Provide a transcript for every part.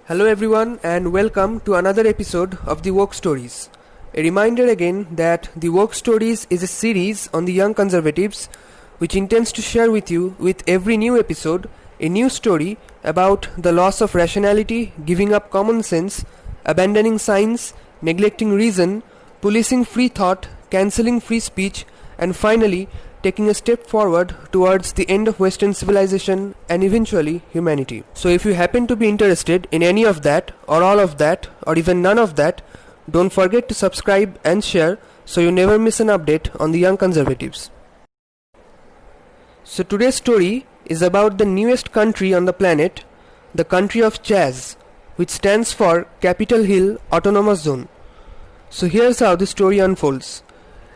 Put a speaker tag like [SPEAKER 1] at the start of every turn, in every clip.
[SPEAKER 1] Hello everyone and welcome to another episode of the Woke Stories. A reminder again that the Woke Stories is a series on the young conservatives which intends to share with you with every new episode a new story about the loss of rationality, giving up common sense, abandoning science, neglecting reason, policing free thought, cancelling free speech, and finally taking a step forward towards the end of Western civilization and eventually humanity. So if you happen to be interested in any of that, or all of that, or even none of that, don't forget to subscribe and share so you never miss an update on the young conservatives. So today's story is about the newest country on the planet, the country of Chaz, which stands for Capitol Hill Autonomous Zone. So here's how the story unfolds.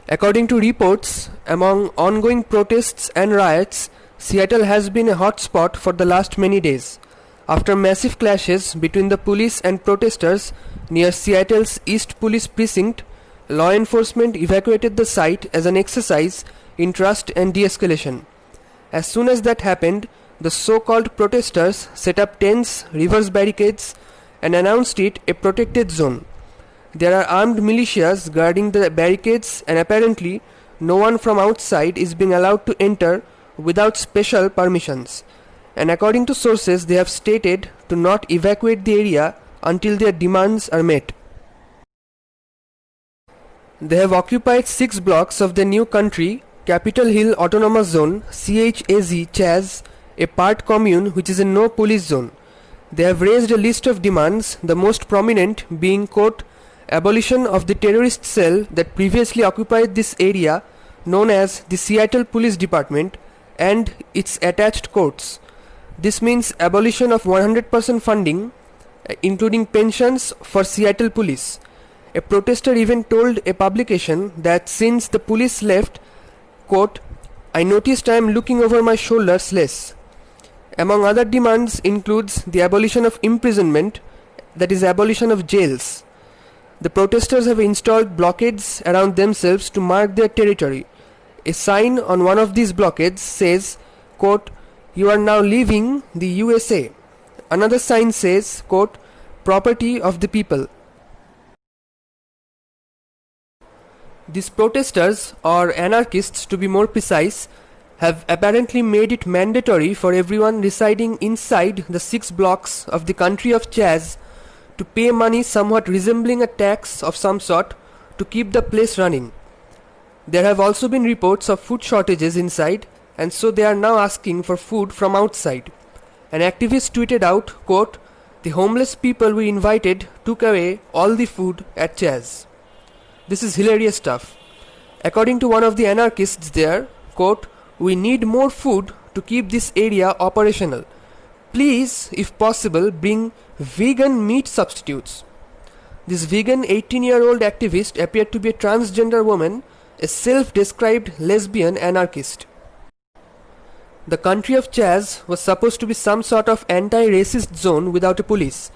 [SPEAKER 1] According to reports, among ongoing protests and riots, Seattle has been a hot spot for the last many days. After massive clashes between the police and protesters near Seattle's East Police Precinct, law enforcement evacuated the site as an exercise in trust and de-escalation. As soon as that happened, the so-called protesters set up tents, reverse barricades, and announced it a protected zone. There are armed militias guarding the barricades, and apparently no one from outside is being allowed to enter without special permissions. And according to sources, they have stated to not evacuate the area until their demands are met. They have occupied 6 blocks of the new country, Capitol Hill Autonomous Zone, Chaz, a part commune which is a no police zone. They have raised a list of demands, the most prominent being, quote, abolition of the terrorist cell that previously occupied this area known as the Seattle Police Department and its attached courts. This means abolition of 100% funding, including pensions for Seattle police. A protester even told a publication that since the police left, quote, I noticed I am looking over my shoulders less. Among other demands includes the abolition of imprisonment, that is abolition of jails. The protesters have installed blockades around themselves to mark their territory. A sign on one of these blockades says, quote, you are now leaving the USA. Another sign says, quote, property of the people. These protesters, or anarchists to be more precise, have apparently made it mandatory for everyone residing inside the 6 blocks of the country of Chaz to pay money somewhat resembling a tax of some sort to keep the place running. There have also been reports of food shortages inside, and so they are now asking for food from outside. An activist tweeted out, quote, the homeless people we invited took away all the food at Chaz. This is hilarious stuff. According to one of the anarchists there, quote, we need more food to keep this area operational. Please, if possible, bring vegan meat substitutes. This vegan 18-year-old activist appeared to be a transgender woman, a self-described lesbian anarchist. The country of Chaz was supposed to be some sort of anti-racist zone without a police.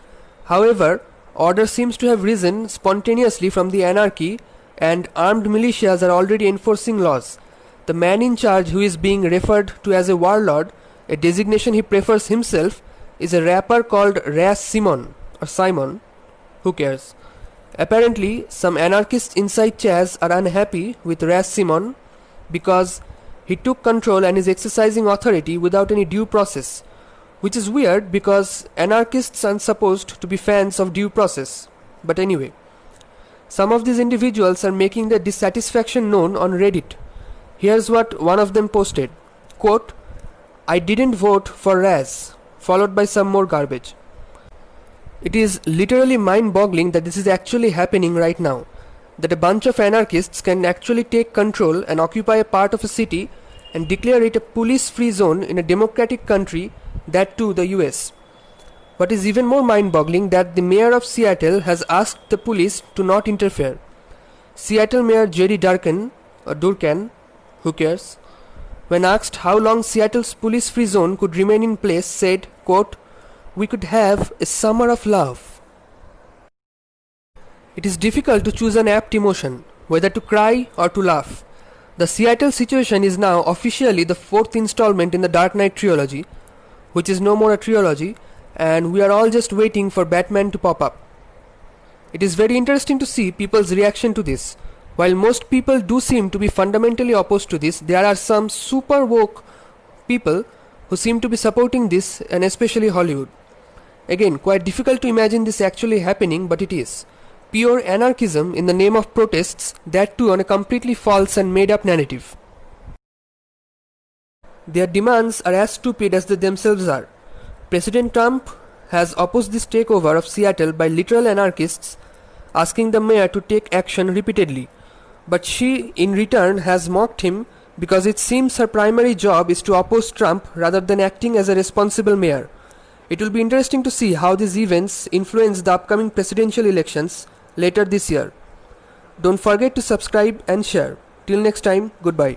[SPEAKER 1] However, order seems to have risen spontaneously from the anarchy, and armed militias are already enforcing laws. The man in charge, who is being referred to as a warlord, a designation he prefers himself, is a rapper called Ras Simon, or Simon, who cares. Apparently, some anarchists inside Chaz are unhappy with Ras Simon because he took control and is exercising authority without any due process, which is weird because anarchists aren't supposed to be fans of due process. But anyway, some of these individuals are making their dissatisfaction known on Reddit. Here's what one of them posted, quote, I didn't vote for Raz, followed by some more garbage. It is literally mind-boggling that this is actually happening right now, that a bunch of anarchists can actually take control and occupy a part of a city and declare it a police-free zone in a democratic country, that too the US. What is even more mind-boggling that the mayor of Seattle has asked the police to not interfere. Seattle Mayor Jerry Durkan, or Durkan, who cares, when asked how long Seattle's police-free zone could remain in place, said, quote, we could have a summer of love. It is difficult to choose an apt emotion, whether to cry or to laugh. The Seattle situation is now officially the 4th installment in the Dark Knight trilogy, which is no more a trilogy, and we are all just waiting for Batman to pop up. It is very interesting to see people's reaction to this. While most people do seem to be fundamentally opposed to this, there are some super woke people who seem to be supporting this, and especially Hollywood. Again, quite difficult to imagine this actually happening, but it is. Pure anarchism in the name of protests, that too on a completely false and made up narrative. Their demands are as stupid as they themselves are. President Trump has opposed this takeover of Seattle by literal anarchists, asking the mayor to take action repeatedly. But she, in return, has mocked him because it seems her primary job is to oppose Trump rather than acting as a responsible mayor. It will be interesting to see how these events influence the upcoming presidential elections later this year. Don't forget to subscribe and share. Till next time, goodbye.